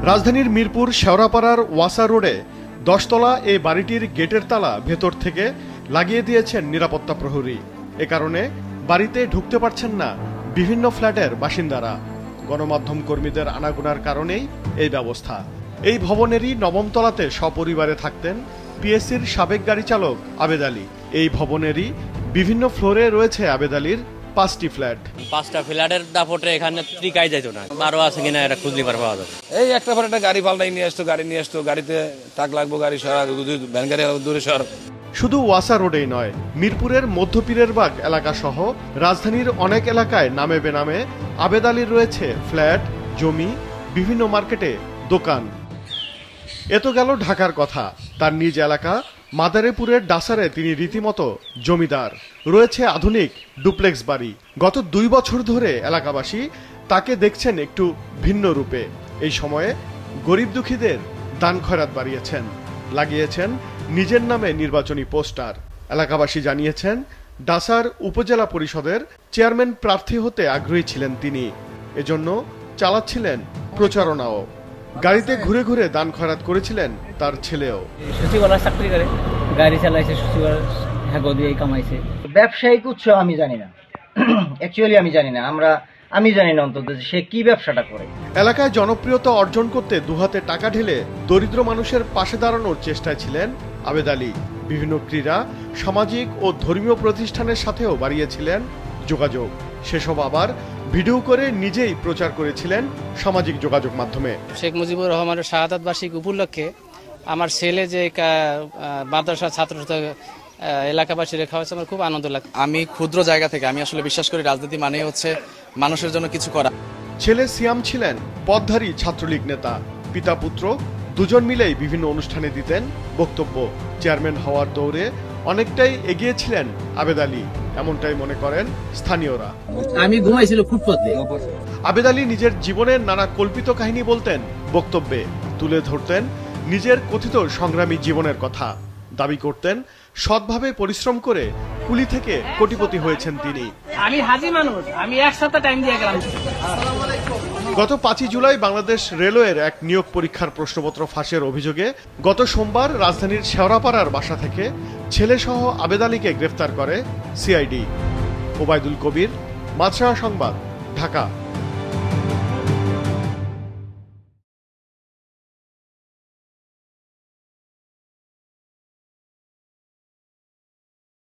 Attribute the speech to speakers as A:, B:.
A: রাজধানীর মিরপুর শেওড়াপাড়ার ওয়াসা রোডে 10 তলা এই বাড়িটির গেটের তালা ভেতর থেকে লাগিয়ে দিয়েছেন নিরাপত্তা প্রহরী। এ কারণে বাড়িতে ঢুকতে পারছেন না বিভিন্ন ফ্ল্যাটের বাসিন্দারা। গণমাধ্যম কর্মীদের আনাগোনার কারণেই এই ব্যবস্থা। এই ভবনেরই 9ম তলাতে সপরিবারে থাকতেন পিএসসির সাবেক গাড়ি চালক আবেদ আলী। এই ভবনেরই বিভিন্ন ফ্লোরে রয়েছে আবেদ আলীর 5টি ফ্ল্যাট।
B: 5টা ফ্ল্যাটের দাপটে এখানে ত্রিকাই যাইতো না, 12 আছে কিনা এটা খুঁজলি পাওয়া যাবে।
C: এই একটা পর একটা গাড়ি পাল্টাই নিয়ে আসতো, গাড়িতে টাক লাগবো, গাড়ি সরা, ভ্যান গাড়ি দূরে সর।
A: শুধু ওয়াসা রোডেই নয়, মিরপুরের মধ্যপীরের বাগ এলাকা সহ রাজধানীর অনেক এলাকায় নামে বেনামে আবেদ আলীর রয়েছে ফ্ল্যাট, জমি, বিভিন্ন মার্কেটে দোকান। এ তো গেল ঢাকার কথা। তার নিজ এলাকা মাদারীপুরের ডাসারে তিনি রীতিমতো জমিদার। রয়েছে আধুনিক ডুপ্লেক্স বাড়ি। গত 2 বছর ধরে এলাকাবাসী তাকে দেখছেন একটু ভিন্ন রূপে। এই সময়ে গরিব দুঃখীদের দান খয়রাত বাড়িয়েছেন, লাগিয়েছেন নিজের নামে নির্বাচনী পোস্টার। এলাকাবাসী জানিয়েছেন ডাসার উপজেলা পরিষদের চেয়ারম্যান প্রার্থী হতে আগ্রহী ছিলেন তিনি, এজন্য চালাচ্ছিলেন প্রচারণাও। গাড়িতে ঘুরে ঘুরে দান খয়রাত করেছিলেন তার ছেলেও।
D: সচিবালয় চাকরি করে গাড়ি চালাইছে, সচিবালয় হ্যাগো দিয়ে কামাইছে। ব্যবসায়িক উৎস আমি জানি না, অ্যাকচুয়ালি আমি জানি না, আমি জানি না অন্তত সে কি ব্যবসাটা করে।
A: এলাকায় জনপ্রিয়তা অর্জন করতে দুহাতে টাকা ঢেলে দরিদ্র মানুষের পাশে দাঁড়ানোর চেষ্টায় ছিলেন আবেদ আলী। বিভিন্ন ক্রীড়া, সামাজিক ও ধর্মীয় প্রতিষ্ঠানের সাথেও বাড়িয়েছিলেন যোগাযোগ। সেসব আবার ভিডিও করে নিজেই প্রচার করেছিলেন সামাজিক যোগাযোগ মাধ্যমে।
E: শেখ মুজিবুর রহমানের শাহাদাত বার্ষিকী উপলক্ষে আমার ছেলে যে মাদ্রাসা ছাত্র এলাকাবাসী রেখা হয়েছে, আমার খুব আনন্দ লাগে।
F: আমি ক্ষুদ্র জায়গা থেকে আমি আসলে বিশ্বাস করি রাজনীতি মানেই হচ্ছে মানুষের জন্য কিছু করা।
A: ছেলে সিয়াম ছিলেন পদধারী ছাত্রলীগ নেতা। পিতা পুত্র দুজন মিলেই বিভিন্ন অনুষ্ঠানে দিতেন বক্তব্য। চেয়ারম্যান হওয়ার দৌড়ে অনেকটাই এগিয়ে ছিলেন আবেদ আলী, এমনটাই মনে করেন স্থানীয়রা।
D: আমি ঘুমাইছিল ফুটপাতে।
A: আবেদ আলী নিজের জীবনের নানা কল্পিত কাহিনী বলতেন বক্তব্যে, তুলে ধরতেন নিজের কথিত সংগ্রামী জীবনের কথা। দাবি করতেন সৎভাবে পরিশ্রম করে কুলি থেকে কোটিপতি হয়েছেন তিনি।
E: আমি হাজি মানুষ, আমি একসাথে টাইম দিয়ে গেলাম।
A: গত 5ই জুলাই বাংলাদেশ রেলওয়ের এক নিয়োগ পরীক্ষার প্রশ্নপত্র ফাঁসের অভিযোগে গত সোমবার রাজধানীর শেওড়াপাড়ার বাসা থেকে ছেলেসহ আবেদ আলীকে গ্রেফতার করে সিআইডি। ওবায়দুল কবির, মাছরাঙা সংবাদ, ঢাকা।